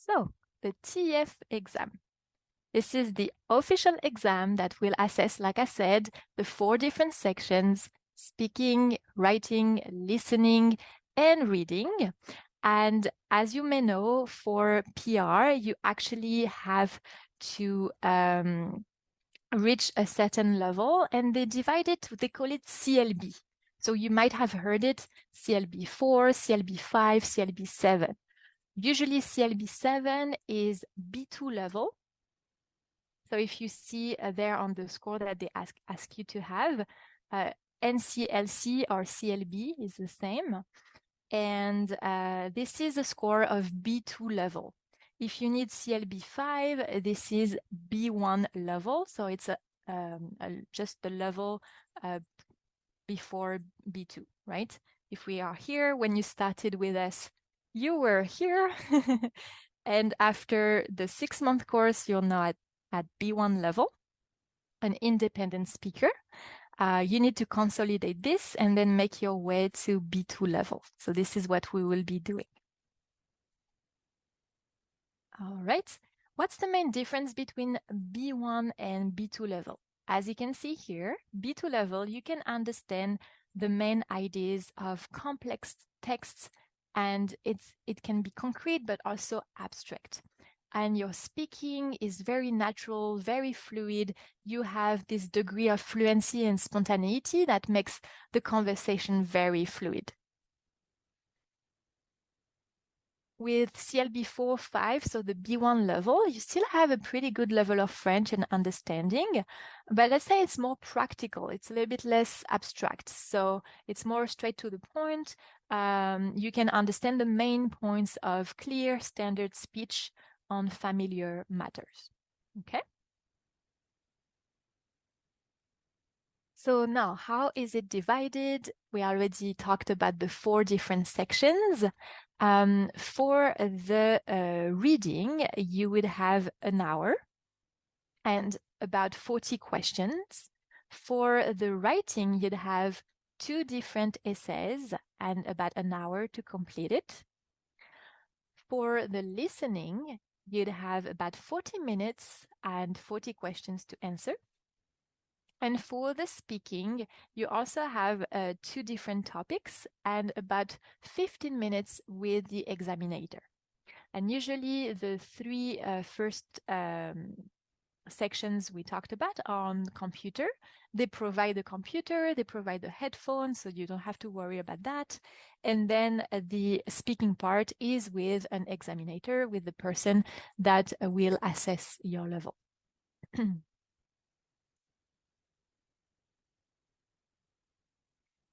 So, the TEF exam. This is the official exam that will assess, like I said, the 4 different sections: speaking, writing, listening, and reading. And as you may know, for PR, you actually have to reach a certain level, and they divide it, they call it CLB. So you might have heard it, CLB 4, CLB 5, CLB 7. Usually CLB 7 is B2 level. So if you see there on the score that they ask you to have, NCLC or CLB is the same. And this is a score of B2 level. If you need CLB 5, this is B1 level. So it's just the level before B2, right? If we are here, when you started with us, you were here. And after the 6-month course, you're now at B1 level, an independent speaker. You need to consolidate this and then make your way to B2 level. So this is what we will be doing. All right. What's the main difference between B1 and B2 level? As you can see here, B2 level, you can understand the main ideas of complex texts, and it can be concrete but also abstract. And your speaking is very natural, very fluid. You have this degree of fluency and spontaneity that makes the conversation very fluid. With CLB 4, 5, so the B1 level, you still have a pretty good level of French and understanding, but let's say it's more practical. It's a little bit less abstract. So it's more straight to the point. You can understand the main points of clear standard speech on familiar matters. Okay. So now, how is it divided? We already talked about the 4 different sections. For the reading, you would have an hour and about 40 questions. For the writing, you'd have 2 different essays and about an hour to complete it. For the listening, you'd have about 40 minutes and 40 questions to answer. And for the speaking, you also have 2 different topics and about 15 minutes with the examinator. And usually the 3 first sections we talked about are on computer. They provide the computer, they provide the headphones, so you don't have to worry about that. And then the speaking part is with an examinator, with the person that will assess your level.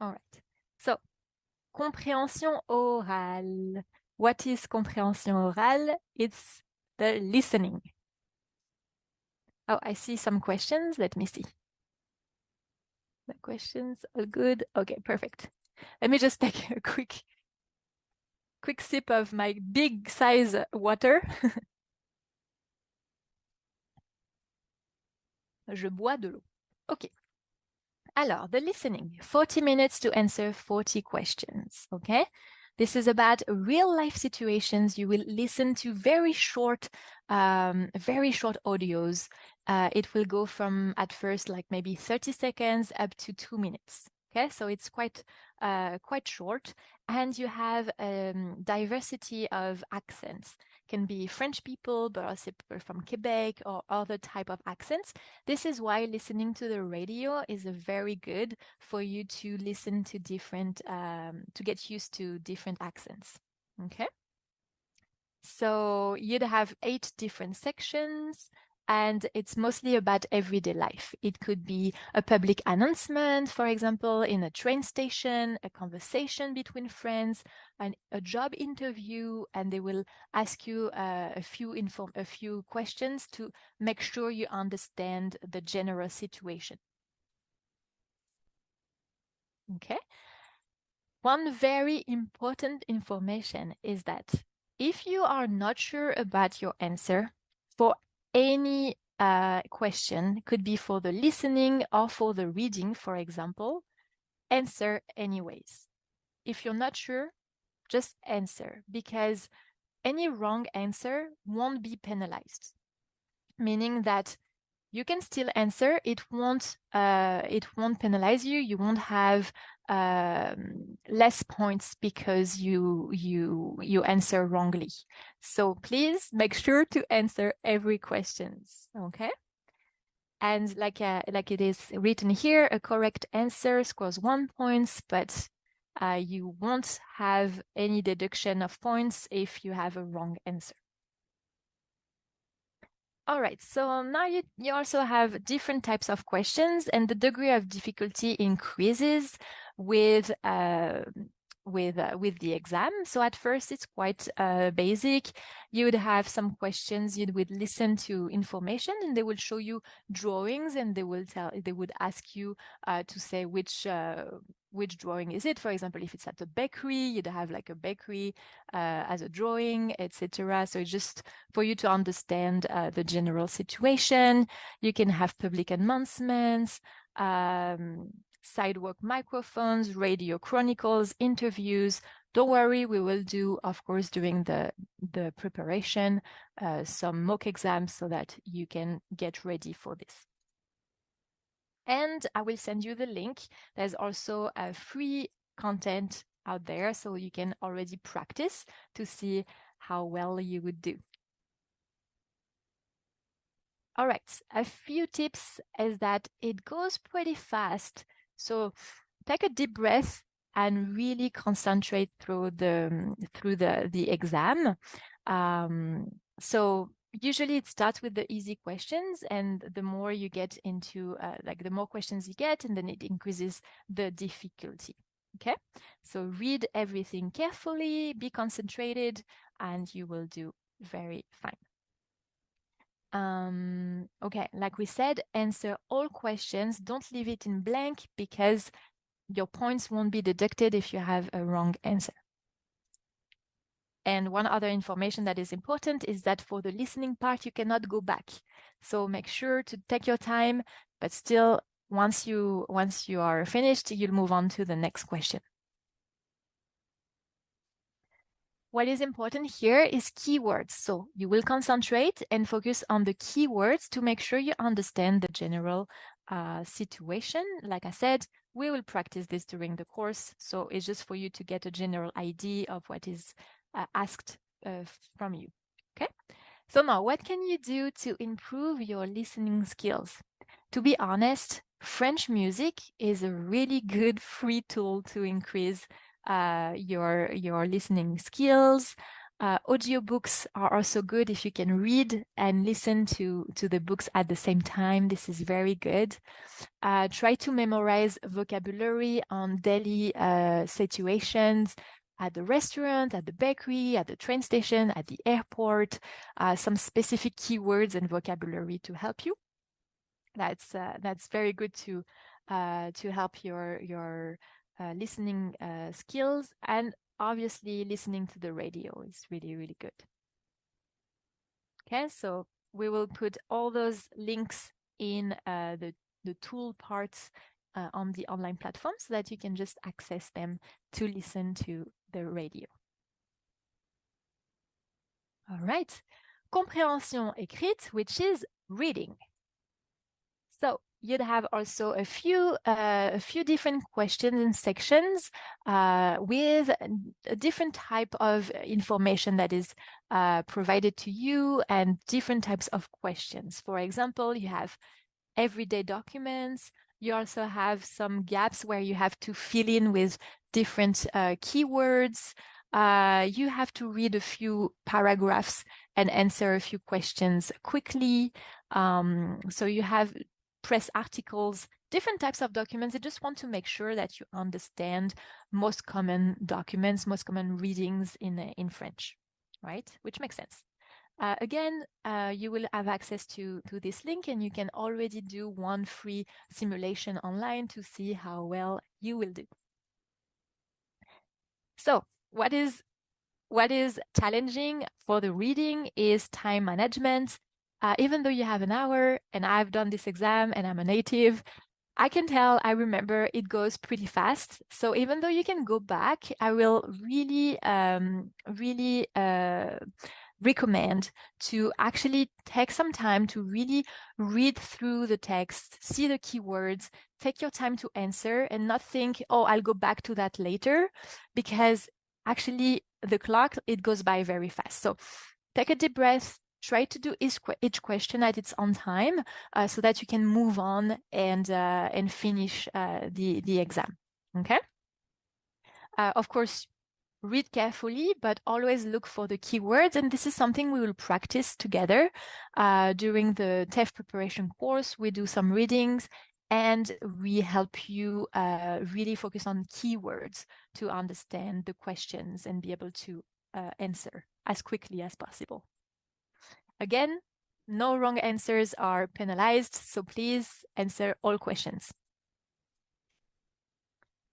All right. So, comprehension orale. What is comprehension orale? It's the listening. Oh, I see some questions. Let me see. The questions all good. Okay, perfect. Let me just take a quick sip of my big size water. Je bois de l'eau. Okay. Alors, the listening, 40 minutes to answer 40 questions, okay? This is about real life situations. You will listen to very short audios. It will go from at first like maybe 30 seconds up to 2 minutes. Okay, so it's quite short, and you have diversity of accents. Can be French people, but also people from Quebec or other type of accents. This is why listening to the radio is very good for you to listen to different, to get used to different accents. Okay. So you'd have 8 different sections, and it's mostly about everyday life. It could be a public announcement, for example, in a train station, a conversation between friends, a job interview, and they will ask you a few questions to make sure you understand the general situation. Okay. One very important information is that if you are not sure about your answer for any question, could be for the listening or for the reading, for example, answer anyways. If you're not sure, just answer, because any wrong answer won't be penalized, meaning that you can still answer. It won't penalize you. You won't have less points because you answer wrongly. So please make sure to answer every questions. Okay. And like it is written here, a correct answer scores 1 point, but you won't have any deduction of points if you have a wrong answer. All right, so now you also have different types of questions, and the degree of difficulty increases with the exam. So at first it's quite basic. You would have some questions. You would listen to information, and they will show you drawings, and they would ask you to say which drawing is it. For example, if it's at a bakery, you'd have like a bakery as a drawing, etc. So it's just for you to understand the general situation. You can have public announcements, sidewalk microphones, radio chronicles, interviews. Don't worry, we will do, of course, during the preparation, some mock exams so that you can get ready for this. And I will send you the link. There's also a free content out there, so you can already practice to see how well you would do. All right, a few tips is that it goes pretty fast. So take a deep breath and really concentrate through the exam. So usually it starts with the easy questions, and the more you get into the more questions you get, and then it increases the difficulty. Okay, so read everything carefully, be concentrated, and you will do very fine. Okay, like we said, answer all questions. Don't leave it in blank because your points won't be deducted if you have a wrong answer. And one other information that is important is that for the listening part, you cannot go back. So make sure to take your time, but still, once you are finished, you'll move on to the next question. What is important here is keywords. So you will concentrate and focus on the keywords to make sure you understand the general situation. Like I said, we will practice this during the course. So it's just for you to get a general idea of what is asked from you. Okay. So now what can you do to improve your listening skills? To be honest, French music is a really good free tool to increase your listening skills. Audiobooks are also good if you can read and listen to the books at the same time. This is very good. Try to memorize vocabulary on daily situations at the restaurant, at the bakery, at the train station, at the airport, some specific keywords and vocabulary to help you. That's very good to help your listening skills, and obviously listening to the radio is really, really good. Okay, so we will put all those links in the tool parts on the online platform so that you can just access them to listen to the radio. All right, comprehension écrite, which is reading. So you'd have also a few different questions and sections with a different type of information that is provided to you and different types of questions. For example, you have everyday documents. You also have some gaps where you have to fill in with different keywords. You have to read a few paragraphs and answer a few questions quickly. So you have press articles, different types of documents. I just want to make sure that you understand most common documents, most common readings in French, right? Which makes sense. Again, you will have access to this link, and you can already do one free simulation online to see how well you will do. So what is challenging for the reading is time management. Even though you have an hour, and I've done this exam and I'm a native, I can tell, I remember it goes pretty fast. So even though you can go back, I will really recommend to actually take some time to really read through the text, see the keywords, take your time to answer and not think, oh, I'll go back to that later, because actually the clock, it goes by very fast. So take a deep breath, try to do each question at its own time so that you can move on and finish the exam. Okay. Of course, read carefully, but always look for the keywords. And this is something we will practice together during the TEF preparation course. We do some readings and we help you really focus on keywords to understand the questions and be able to answer as quickly as possible. Again, no wrong answers are penalized, so please answer all questions.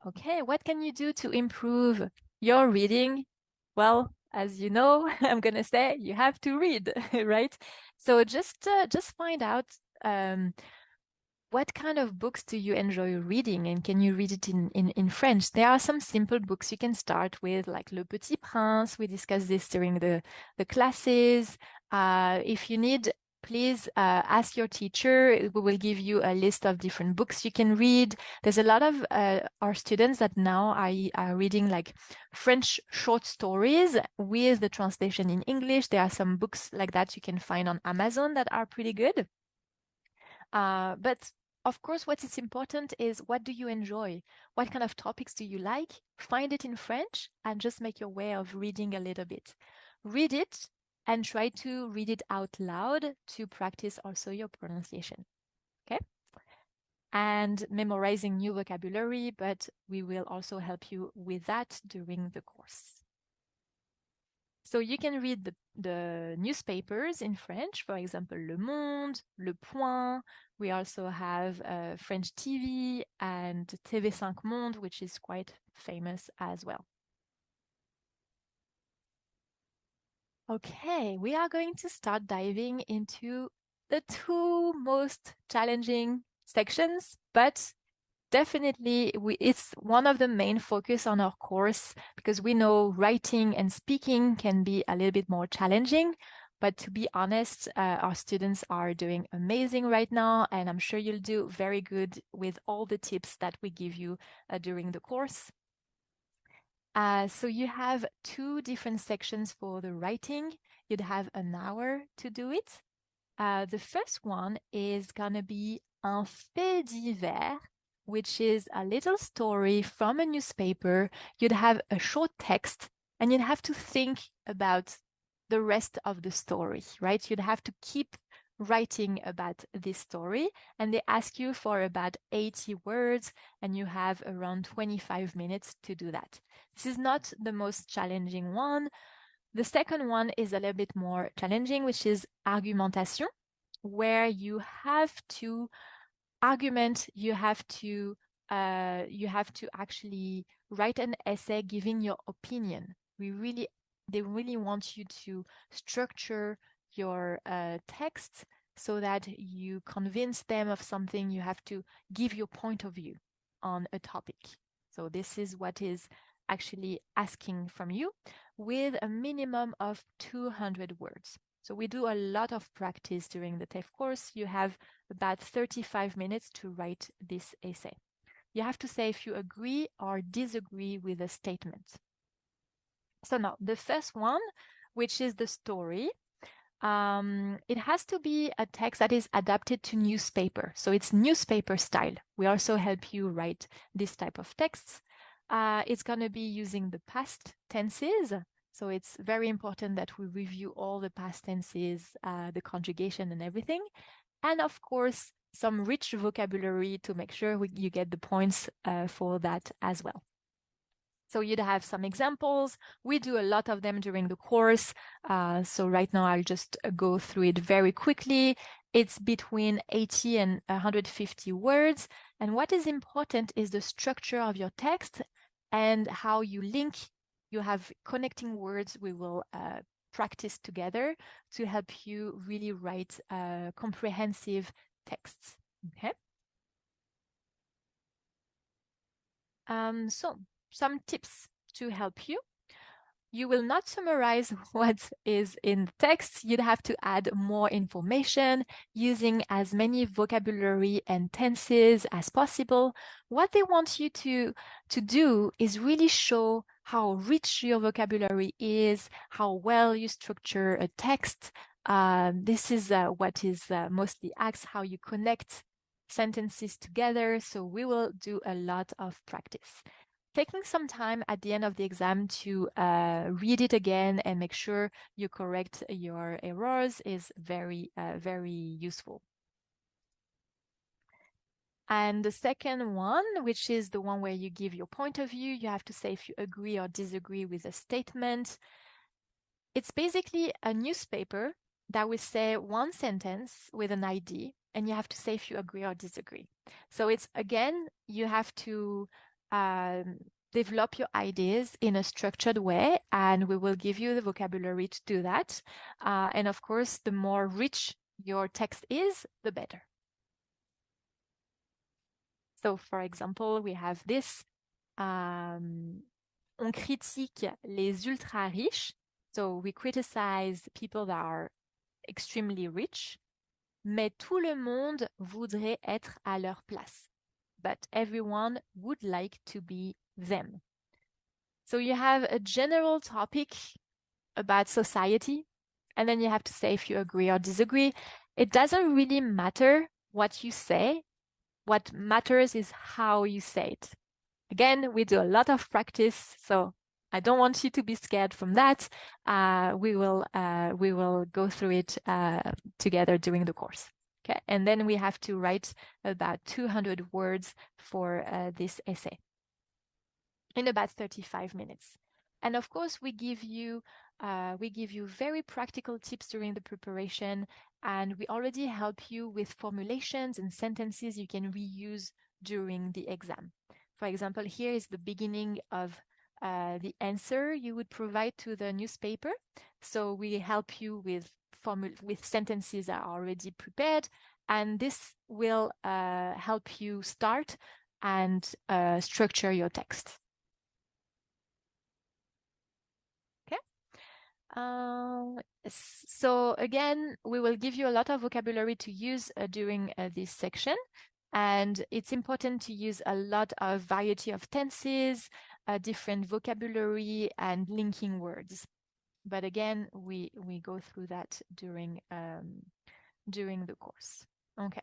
Okay, what can you do to improve your reading? Well, as you know, I'm gonna say you have to read, right? So just find out what kind of books do you enjoy reading, and can you read it in French? There are some simple books you can start with, like Le Petit Prince. We discussed this during the classes. If you need, please ask your teacher. We will give you a list of different books you can read. There's a lot of our students that now are reading like French short stories with the translation in English. There are some books like that you can find on Amazon that are pretty good. But of course, what is important is, what do you enjoy? What kind of topics do you like? Find it in French and just make your way of reading a little bit. Read it and try to read it out loud to practice also your pronunciation. Okay? And memorizing new vocabulary, but we will also help you with that during the course. So you can read the newspapers in French, for example, Le Monde, Le Point. We also have French TV and TV5 Monde, which is quite famous as well. Okay, we are going to start diving into the two most challenging sections, but definitely, it's one of the main focus on our course, because we know writing and speaking can be a little bit more challenging. But to be honest, our students are doing amazing right now, and I'm sure you'll do very good with all the tips that we give you during the course. So you have two different sections for the writing. You'd have an hour to do it. The first one is gonna be un fait divers, which is a little story from a newspaper. You'd have a short text and you'd have to think about the rest of the story, right? You'd have to keep writing about this story, and they ask you for about 80 words, and you have around 25 minutes to do that. This is not the most challenging one. The second one is a little bit more challenging, which is argumentation, where you have to argument, you have to actually write an essay giving your opinion. They really want you to structure your text so that you convince them of something. You have to give your point of view on a topic. So this is what is actually asking from you, with a minimum of 200 words. So we do a lot of practice during the TEF course. You have about 35 minutes to write this essay. You have to say if you agree or disagree with a statement. So now, the first one, which is the story, it has to be a text that is adapted to newspaper. So it's newspaper style. We also help you write this type of texts. It's going to be using the past tenses. So it's very important that we review all the past tenses, the conjugation and everything. And of course, some rich vocabulary to make sure you get the points for that as well. So you'd have some examples. We do a lot of them during the course. So right now I'll just go through it very quickly. It's between 80 and 150 words. And what is important is the structure of your text and how you link. You have connecting words we will practice together to help you really write comprehensive texts. Okay. So some tips to help you. You will not summarize what is in the text. You'd have to add more information using as many vocabulary and tenses as possible. What they want you to do is really show how rich your vocabulary is, how well you structure a text. This is what is mostly asked, how you connect sentences together. So we will do a lot of practice. Taking some time at the end of the exam to read it again and make sure you correct your errors is very, very useful. And the second one, which is the one where you give your point of view, you have to say if you agree or disagree with a statement. It's basically a newspaper that will say one sentence with an ID, and you have to say if you agree or disagree. So it's, again, you have to develop your ideas in a structured way, and we will give you the vocabulary to do that. And of course, the more rich your text is, the better. So, for example, we have this. On critique les ultra riches. So we criticize people that are extremely rich. Mais tout le monde voudrait être à leur place. But everyone would like to be them. So you have a general topic about society, and then you have to say if you agree or disagree. It doesn't really matter what you say. What matters is how you say it. Again, we do a lot of practice, so I don't want you to be scared from that. We will go through it together during the course. Okay, and then we have to write about 200 words for this essay in about 35 minutes. And of course, we give you very practical tips during the preparation, and we already help you with formulations and sentences you can reuse during the exam. For example, here is the beginning of the answer you would provide to the newspaper. So we help you with sentences that are already prepared, and this will help you start and structure your text. So again, we will give you a lot of vocabulary to use during this section. And it's important to use a lot of variety of tenses, different vocabulary, and linking words. But again, we go through that during the course. Okay.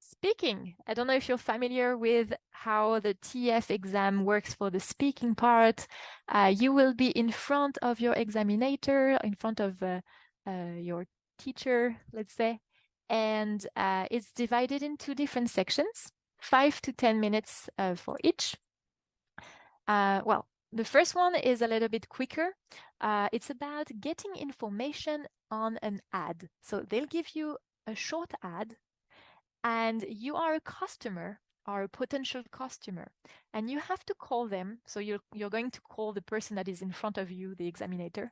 Speaking. I don't know if you're familiar with how the TEF exam works for the speaking part. You will be in front of your examinator, in front of your teacher, let's say, and it's divided into different sections, 5 to 10 minutes for each. Well, the first one is a little bit quicker. It's about getting information on an ad. So they'll give you a short ad, and you are a customer or a potential customer, and you have to call them. So you're going to call the person that is in front of you, the examinator,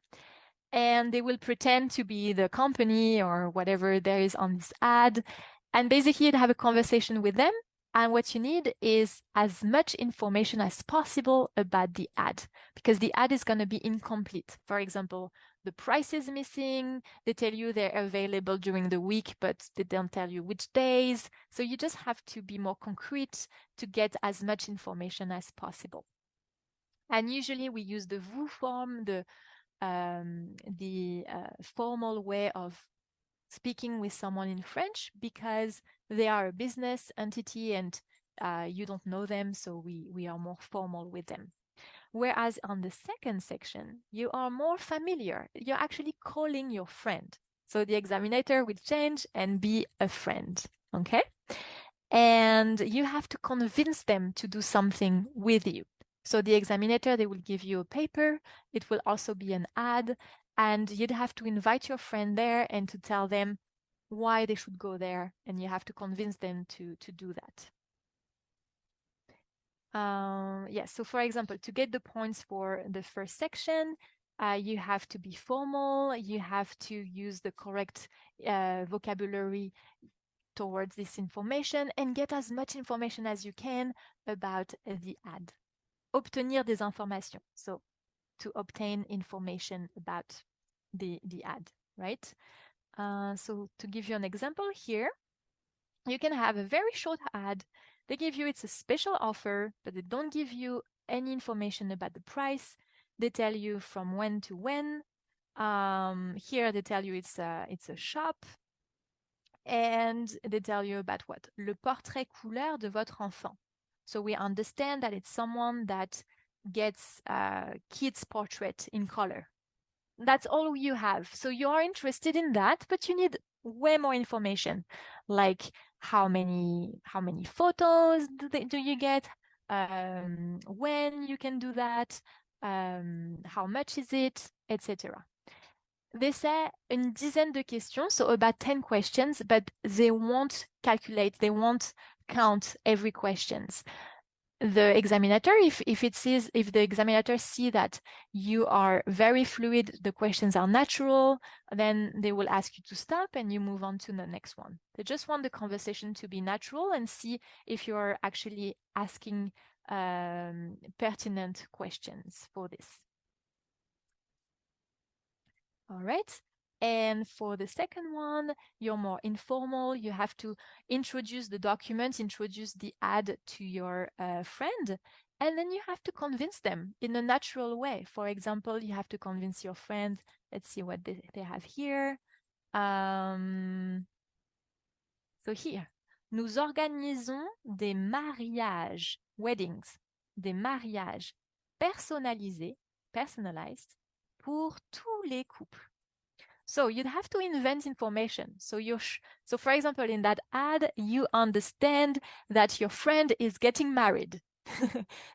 and they will pretend to be the company or whatever there is on this ad. And basically you'd have a conversation with them. And what you need is as much information as possible about the ad, because the ad is going to be incomplete. For example, the price is missing. They tell you they're available during the week, but they don't tell you which days. So you just have to be more concrete to get as much information as possible. And usually we use the vous form, the formal way of speaking with someone in French, because they are a business entity and you don't know them, so we are more formal with them. Whereas on the second section, you are more familiar. You're actually calling your friend. So the examinator will change and be a friend, okay? And you have to convince them to do something with you. So the examinator, they will give you a paper. It will also be an ad, and you'd have to invite your friend there and to tell them why they should go there, and you have to convince them to do that. Yes, so for example, to get the points for the first section, you have to be formal, you have to use the correct vocabulary towards this information and get as much information as you can about the ad. Obtenir des informations. So to obtain information about the ad, right? So to give you an example here, you can have a very short ad. They give you it's a special offer, but they don't give you any information about the price. They tell you from when to when. Here they tell you it's a shop, and they tell you about what? Le portrait couleur de votre enfant. So we understand that it's someone that gets a kid's portrait in color. That's all you have. So you are interested in that, but you need way more information, like how many photos do you get, when you can do that, how much is it, etc. They say une dizaine de questions, so about 10 questions, but they won't calculate, they won't count every questions. The examinator, if the examinator see that you are very fluid, the questions are natural, then they will ask you to stop and you move on to the next one. They just want the conversation to be natural and see if you are actually asking pertinent questions for this. All right. And for the second one, you're more informal. You have to introduce the document, introduce the ad to your friend, and then you have to convince them in a natural way. For example, you have to convince your friend. Let's see what they have here. So here, nous organisons des mariages, weddings, des mariages personnalisés, personalized, pour tous les couples. So you'd have to invent information. So so for example, in that ad, you understand that your friend is getting married.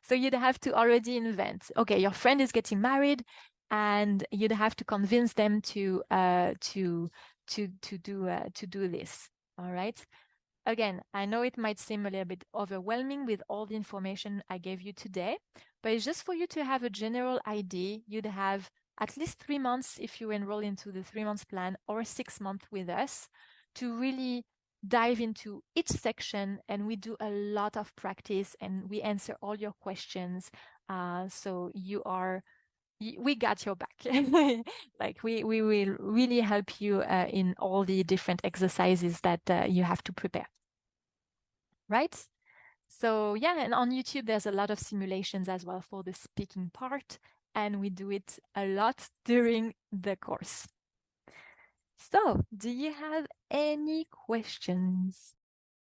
So you'd have to already invent, okay, your friend is getting married, and you'd have to convince them to do this. All right. Again, I know it might seem a little bit overwhelming with all the information I gave you today, but it's just for you to have a general idea. You'd have at least 3 months if you enroll into the 3 months plan, or 6 months with us, to really dive into each section, and we do a lot of practice and we answer all your questions. So we got your back. Like we will really help you in all the different exercises that you have to prepare. Right? So yeah, and on YouTube, there's a lot of simulations as well for the speaking part, and we do it a lot during the course. So, do you have any questions?